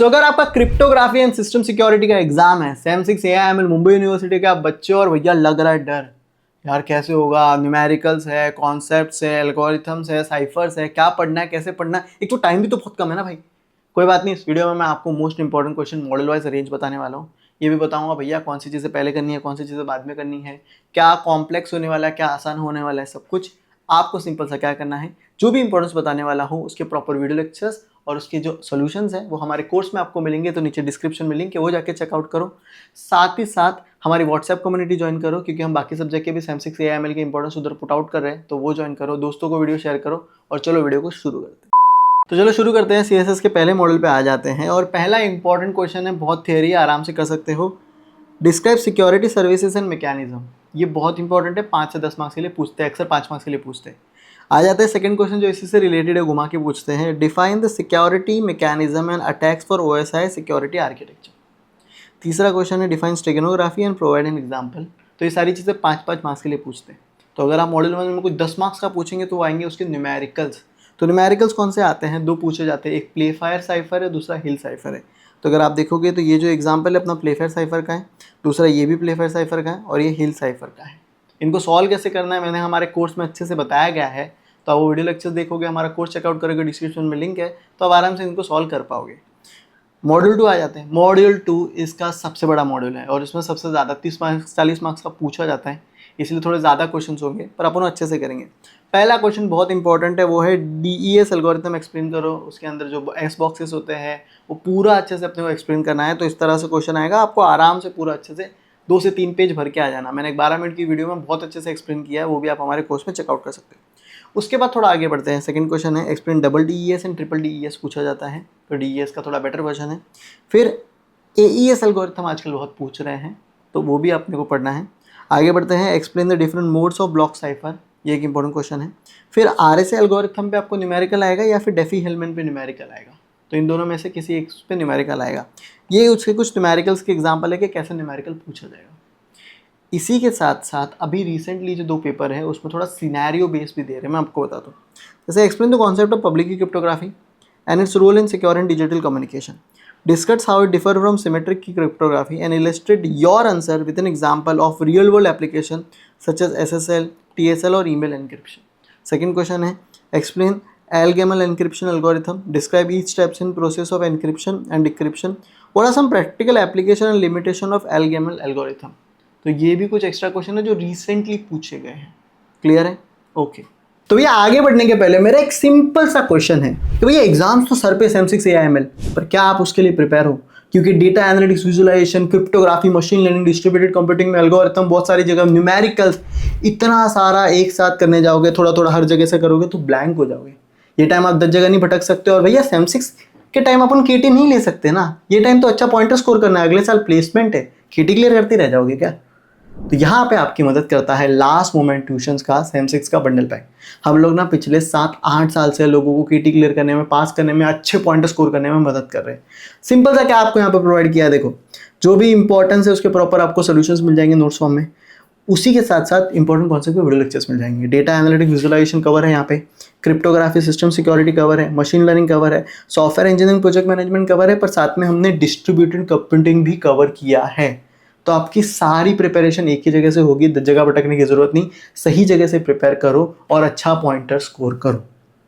अगर आपका cryptography and system security का एग्जाम है, सेम 6 AIML मुंबई यूनिवर्सिटी के आप बच्चे, और भैया लग रहा है डर यार कैसे होगा, न्यूमेरिकल्स है, कॉन्सेप्ट्स है, एल्गोरिथम्स है, साइफर्स है, क्या पढ़ना है, कैसे पढ़ना है। एक तो टाइम भी तो बहुत कम है ना भाई। कोई बात नहीं, इस वीडियो में मैं आपको most important question model wise arrange बताने वाला हूँ। ये भी बताऊंगा भैया कौन सी चीज़ें पहले करनी है, कौन सी चीज़ें बाद में करनी है, क्या कॉम्प्लेक्स होने वाला है, क्या आसान होने वाला है, सब कुछ आपको सिंपल सा क्या करना है। जो भी इंपॉर्टेंस बताने वाला हूँ उसके प्रॉपर वीडियो लेक्चर्स और उसके जो सॉल्यूशंस हैं वो हमारे कोर्स में आपको मिलेंगे, तो नीचे डिस्क्रिप्शन में लिंक है, वो जाके चेकआउट करो। साथ ही साथ हमारी व्हाट्सएप कम्युनिटी ज्वाइन करो, क्योंकि हम बाकी सब्जेक्ट के भी सेम 6 AIML के इंपॉर्टेंस उधर पुट आउट कर रहे हैं, तो वो ज्वाइन करो, दोस्तों को वीडियो शेयर करो। और चलो वीडियो को शुरू करते हैं। तो चलो शुरू करते हैं, CSS के पहले मॉडल पे आ जाते हैं। और पहला इंपॉर्टेंट क्वेश्चन है, बहुत थियरी आराम से कर सकते हो। Describe security services and mechanism. ये बहुत इंपॉर्टेंट है, 5 से 10 मार्क्स के लिए पूछते हैं, अक्सर 5 मार्क्स के लिए पूछते हैं। आ जाता है सेकंड क्वेश्चन जो इसी से रिलेटेड है, घुमा के पूछते हैं। Define the security mechanism and attacks for OSI security architecture. तीसरा क्वेश्चन है define steganography and provide an example. तो ये सारी चीज़ें 5-5 मार्क्स के लिए पूछते हैं। तो अगर आप मॉडल 1 में कुछ 10 मार्क्स का पूछेंगे तो आएंगे उसके न्यूमेरिकल्स। तो न्यूमेरिकल्स कौन से आते हैं, 2 पूछे जाते हैं, एक प्लेफायर साइफर है, दूसरा हिल साइफर है। तो अगर आप देखोगे तो ये जो एग्जाम्पल है अपना प्लेफायर साइफर का है, दूसरा ये भी प्लेफायर साइफर का है, और ये हिल साइफर का है। इनको सॉल्व कैसे करना है मैंने हमारे कोर्स में अच्छे से बताया गया है, तो आप वो वीडियो लेक्चर देखोगे, हमारा कोर्स चेकआउट करोगे, डिस्क्रिप्शन में लिंक है, तो आप आराम से इनको सॉल्व कर पाओगे। मॉड्यूल 2 आ जाते हैं। मॉड्यूल 2 इसका सबसे बड़ा मॉड्यूल है और इसमें सबसे ज़्यादा 30 मार्क्स 40 मार्क्स का पूछा जाता है, इसलिए थोड़े ज़्यादा क्वेश्चन होंगे, पर अपन अच्छे से करेंगे। पहला क्वेश्चन बहुत इंपॉर्टेंट है, वो है DES एल्गोरिथम एक्सप्लेन करो। उसके अंदर जो एस बॉक्सेस होते हैं वो पूरा अच्छे से अपने को एक्सप्लेन करना है। तो इस तरह से क्वेश्चन आएगा, आपको आराम से पूरा अच्छे से 2 से 3 पेज भर के आ जाना। मैंने एक 12 मिनट की वीडियो में बहुत अच्छे से एक्सप्लेन किया है, वो भी आप हमारे कोर्स में चेकआउट कर सकते हो। उसके बाद थोड़ा आगे बढ़ते हैं। सेकंड क्वेश्चन है explain double DES and triple DES पूछा जाता है, तो DES का थोड़ा बेटर वर्जन है। फिर AES एल्गोरिथम आजकल बहुत पूछ रहे हैं, तो वो भी अपने को पढ़ना है। आगे बढ़ते हैं, explain the different modes of block cipher, ये एक इंपॉर्टेंट क्वेश्चन है। फिर RSA एल्गोरिथम पे आपको न्यूमेरिकल आएगा या फिर डेफी हेलमैन पे न्यूमेरिकल आएगा, तो इन दोनों में से किसी एक पे न्यूमेरिकल आएगा। ये उसके कुछ न्यूमेरिकल्स के एग्जाम्पल है कि कैसे न्यूमेरिकल पूछा जाएगा। इसी के साथ साथ अभी रिसेंटली जो 2 पेपर है उसमें थोड़ा सिनेरियो बेस भी दे रहे हैं, मैं आपको बताता हूँ। जैसे explain the concept of public key cryptography and its role in secure and digital communication, discuss how it differ from symmetric key cryptography and illustrate your answer with an example of real world application such as SSL, TSL or email encryption. Second question है explain Algol encryption algorithm, describe each steps in process of encryption and decryption. What are some practical application and limitation of Algol algorithm? तो ये भी कुछ extra question है जो recently पूछे गए हैं। क्लियर है? ओके। तो भैया आगे बढ़ने के पहले मेरा एक सिंपल सा क्वेश्चन है कि भैया एग्जाम्स तो सर पे सेम 6 AIML, पर क्या आप उसके लिए प्रिपेयर हो? क्योंकि data analytics, visualisation, cryptography, machine learning, distributed computing में एल्गोरिथम, बहुत सारी जगह न्यूमेरिकल्स, इतना सारा एक साथ करने जाओगे, थोड़ा थोड़ा हर जगह से करोगे तो ब्लैंक हो जाओगे। ये टाइम आप 10 जगह नहीं भटक सकते। और भैया सेम 6 के टाइम अपन KT नहीं ले सकते ना, ये टाइम तो अच्छा पॉइंटर स्कोर करना है, अगले साल प्लेसमेंट है, KT क्लियर करते रह जाओगे क्या? तो यहाँ पे आपकी मदद करता है लास्ट मोमेंट ट्यूशंस का सेम 6 का बंडल पैक। हम लोग ना पिछले 7-8 साल से लोगों को KT क्लियर करने में, पास करने में, अच्छे पॉइंट स्कोर करने में मदद कर रहे हैं। सिंपल सा क्या आपको यहाँ पे प्रोवाइड किया है, देखो जो भी इंपॉर्टेंस है उसके प्रॉपर आपको सोल्यूशंस मिल जाएंगे नोट्स फॉर्म में। उसी के साथ साथ इंपॉर्टेंट कॉन्सेप्ट के वीडियो लेक्चर्स मिल जाएंगे। डेटा एनालिटिक्स, विजुअलाइजेशन कवर है यहाँ पे, क्रिप्टोग्राफी, सिस्टम सिक्योरिटी कवर है, मशीन लर्निंग कवर है, software engineering, project management cover है, पर साथ में हमने डिस्ट्रीब्यूटेड कंप्यूटिंग भी कवर किया है। तो आपकी सारी प्रिपरेशन एक ही जगह से होगी, 10 जगह भटकने की जरूरत नहीं, सही जगह से प्रिपेयर करो और अच्छा पॉइंटर स्कोर करो।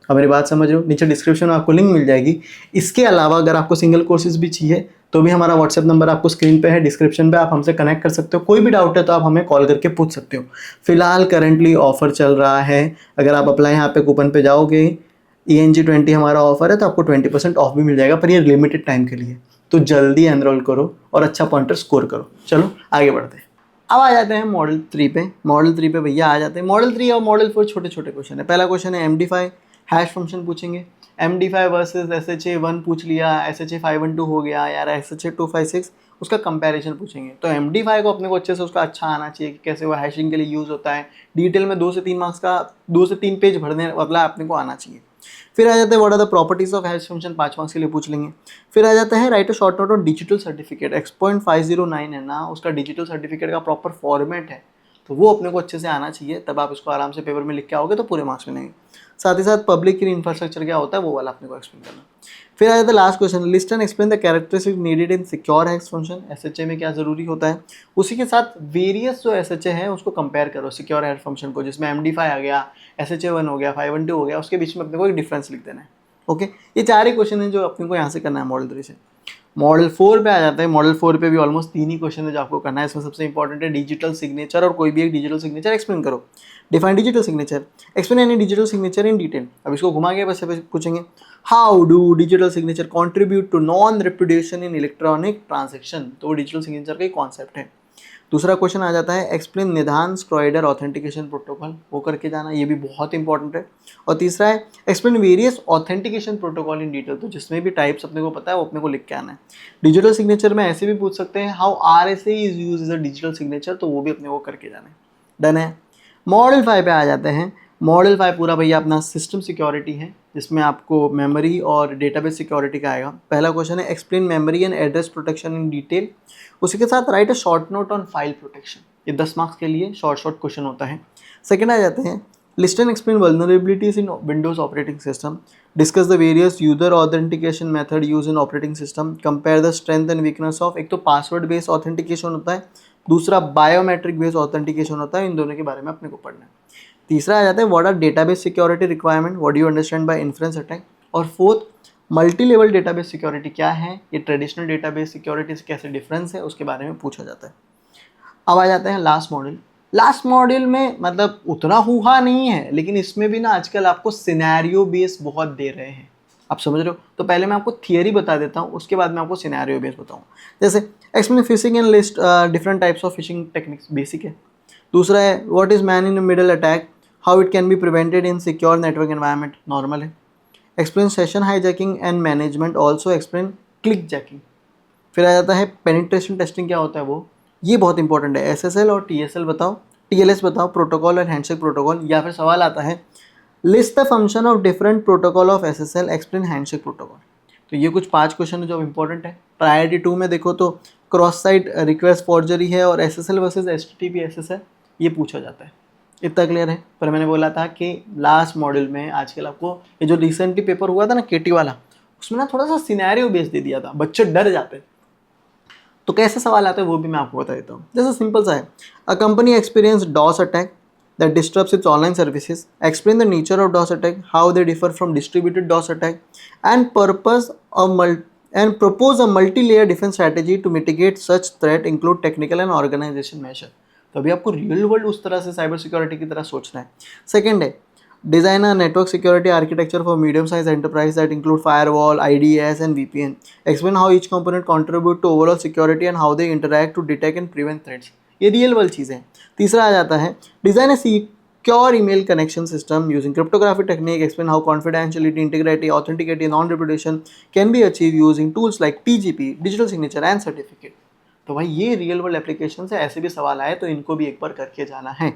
अब मेरी बात समझ रहे हो? नीचे डिस्क्रिप्शन में आपको लिंक मिल जाएगी। इसके अलावा अगर आपको सिंगल कोर्सेज भी चाहिए तो भी हमारा व्हाट्सएप नंबर आपको स्क्रीन पे है, डिस्क्रिप्शन पे, आप हमसे कनेक्ट कर सकते हो। कोई भी डाउट है तो आप हमें कॉल करके पूछ सकते हो। फिलहाल करंटली ऑफर चल रहा है, अगर आप अप्लाई यहाँ पे कूपन पे जाओगे, ENG20 हमारा ऑफर है, तो आपको 20% ऑफ भी मिल जाएगा, पर ये लिमिटेड टाइम के लिए। तो जल्दी एनरोल करो और अच्छा पॉइंटर स्कोर करो। चलो आगे बढ़ते हैं। अब आ जाते हैं मॉडल 3 पे। मॉडल 3 पे भैया आ जाते हैं। मॉडल 3 और मॉडल 4 छोटे छोटे क्वेश्चन है। पहला क्वेश्चन है MD5 हैश फंक्शन पूछेंगे। MD5 वर्सेस SHA-1 पूछ लिया, SHA-512 हो गया यार, SHA-256, उसका कंपैरिजन पूछेंगे। तो MD5 को अपने को अच्छे से उसका अच्छा आना चाहिए कि कैसे वो हैशिंग के लिए यूज़ होता है। डिटेल में 2 से 3 मार्क्स का 2 से 3 पेज भरने वाला अपने को आना चाहिए। फिर आ जाते हैं what are the properties of hash function, 5 marks के लिए पूछ लेंगे। फिर आ जाता है write a short note on digital certificate, X.509 है ना, उसका डिजिटल सर्टिफिकेट का प्रॉपर फॉर्मेट है, तो वो अपने को अच्छे से आना चाहिए, तब आप इसको आराम से पेपर में लिख के आओगे तो पूरे मार्क्स मिलेंगे। साथ ही साथ पब्लिक की इंफ्रास्ट्रक्चर क्या होता है वो वाला अपने को एक्सप्लेन करना। फिर आ जाता है last question, list and explain the characteristic needed in secure hash function. SHA में क्या जरूरी होता है, उसी के साथ वेरियस जो एसएचए है उसको कंपेयर करो सिक्योर हैश फंक्शन को, जिसमें MD5 आ गया, SHA1 हो गया, 512 हो गया, उसके बीच में अपने को एक डिफरेंस लिख देना है। ओके, ये 4 ही क्वेश्चन है जो अपने को यहाँ से करना है मॉडल 3 से। मॉडल 4 पे आ जाता है। मॉडल 4 पे भी ऑलमोस्ट 3 ही क्वेश्चन है जो आपको करना है। इसमें सबसे इंपॉर्टेंट है डिजिटल सिग्नेचर, और कोई भी एक डिजिटल सिग्नेचर एक्सप्लेन करो। Define digital signature, explain any digital signature in detail. अब इसको घुमा के बस पूछेंगे how do digital signature contribute to non repudiation in electronic transaction. तो वो डिजिटल सिग्नेचर का ही कॉन्सेप्ट है। दूसरा क्वेश्चन आ जाता है एक्सप्लेन निधान स्क्राइडर ऑथेंटिकेशन प्रोटोकॉल, वो करके जाना, ये भी बहुत इंपॉर्टेंट है। और तीसरा है explain various authentication protocol in detail, तो जिसमें भी टाइप्स अपने को पता है वो अपने को लिख के आना है। डिजिटल सिग्नेचर में ऐसे भी पूछ सकते हैं how RSA is use as a digital signature, तो वो भी अपने को करके जाना है। डन है। मॉडल 5 पे आ जाते हैं। मॉडल 5 पूरा भैया अपना सिस्टम सिक्योरिटी है, जिसमें आपको मेमोरी और डेटाबेस सिक्योरिटी का आएगा। पहला क्वेश्चन है explain memory and address protection in detail. उसी के साथ right a short note on file protection. ये 10 मार्क्स के लिए शॉर्ट क्वेश्चन होता है। सेकंड आ जाते हैं list and explain vulnerabilities in Windows operating system, discuss the various user authentication method use in operating system, compare the strength and weakness of, एक तो password based authentication होता है, दूसरा बायोमेट्रिक बेस्ड ऑथेंटिकेशन होता है। इन दोनों के बारे में अपने को पढ़ना है। तीसरा आ जाता है what are database security requirement, what do you understand by inference attack. और fourth multi level database security क्या है, ये ट्रेडिशनल डेटाबेस सिक्योरिटी से कैसे डिफरेंस है, उसके बारे में पूछा जाता है। अब आ जाते हैं लास्ट मॉडल। लास्ट मॉडल में मतलब उतना हुआ नहीं है, लेकिन इसमें भी ना आजकल आपको सिनेरियो बेस बहुत दे रहे हैं, आप समझ रहे हो। तो पहले मैं आपको थियरी बता देता हूँ, उसके बाद मैं आपको सिनेरियो बेस बताऊँ। जैसे explain phishing and list different types of phishing techniques, basic है। दूसरा है what is man in middle attack, how it can be prevented in secure network environment, normal है। Explain session hijacking and management, also explain click jacking. फिर आ जाता है penetration testing क्या होता है वो, ये बहुत इंपॉर्टेंट है। SSL और TSL बताओ, TLS बताओ, प्रोटोकॉल और हैंडशेक प्रोटोकॉल। या फिर सवाल आता है list the function of different protocol of SSL, explain handshake protocol. तो ये कुछ 5 क्वेश्चन है जो इंपॉर्टेंट है। प्रायोरिटी 2 में देखो तो क्रॉस साइट रिक्वेस्ट फॉर्जरी है और SSL वर्सेज HTTPS है, ये पूछा जाता है। इतना क्लियर है। पर मैंने बोला था कि लास्ट मॉड्यूल में आजकल आपको ये जो रिसेंटली पेपर हुआ था ना KT वाला, उसमें ना थोड़ा सा सिनेरियो बेस दे दिया था, बच्चे डर जाते हैं। तो कैसे सवाल आते हैं वो भी मैं आपको बता देता हूँ। जैसे सिंपल सा है, a company experience DoS attack that disturbs its online services, explain the nature of DoS attack, how they differ from distributed DoS attack and propose a multi-layer defense strategy to mitigate such threat, include technical and organization measure। तो अभी आपको real world उस तरह से cyber security की तरह सोचना है। सेकेंड है design a network security architecture for medium size enterprise that include firewall, IDS and VPN, explain how each component contribute to overall security and how they interact to detect and prevent threats. ये real world चीज़ें हैं। तीसरा आ जाता है design a secure email connection system using cryptographic technique, explain how confidentiality, integrity, authenticity, non-repudiation can be achieved using tools like PGP, digital signature and certificate। तो भाई ये रियल वर्ल्ड एप्लीकेशन से ऐसे भी सवाल आए तो इनको भी एक बार करके जाना है।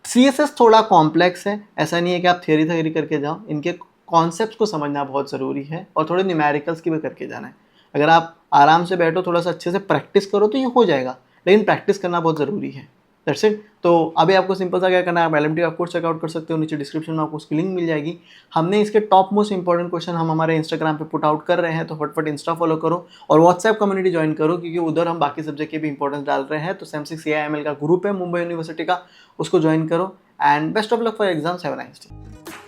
CSS थोड़ा कॉम्प्लेक्स है, ऐसा नहीं है कि आप थियरी करके जाओ, इनके कॉन्सेप्ट्स को समझना बहुत ज़रूरी है और थोड़े न्यूमेरिकल्स की भी करके जाना है। अगर आप आराम से बैठो, थोड़ा सा अच्छे से प्रैक्टिस करो तो ये हो जाएगा, लेकिन प्रैक्टिस करना बहुत ज़रूरी है। That's it. तो अभी आपको सिंपल सा क्या करना है, आप LMT का कोर्स चेकआउट कर सकते हो, नीचे डिस्क्रिप्शन में आपको उसकी लिंक मिल जाएगी। हमने इसके टॉप मोस्ट इंपॉर्टेंट क्वेश्चन हम हमारे इंस्टाग्राम पे पुट आउट कर रहे हैं, तो फटफट इंस्टा फॉलो करो और व्हाट्सएप कम्युनिटी ज्वाइन करो, क्योंकि उधर हम बाकी सब्जेक्ट के भी इंपॉर्टेंस डाल रहे हैं। तो SAM6 AIML का ग्रुप है मुंबई यूनिवर्सिटी का, उसको ज्वाइन करो and best of luck for exams. Have a nice day.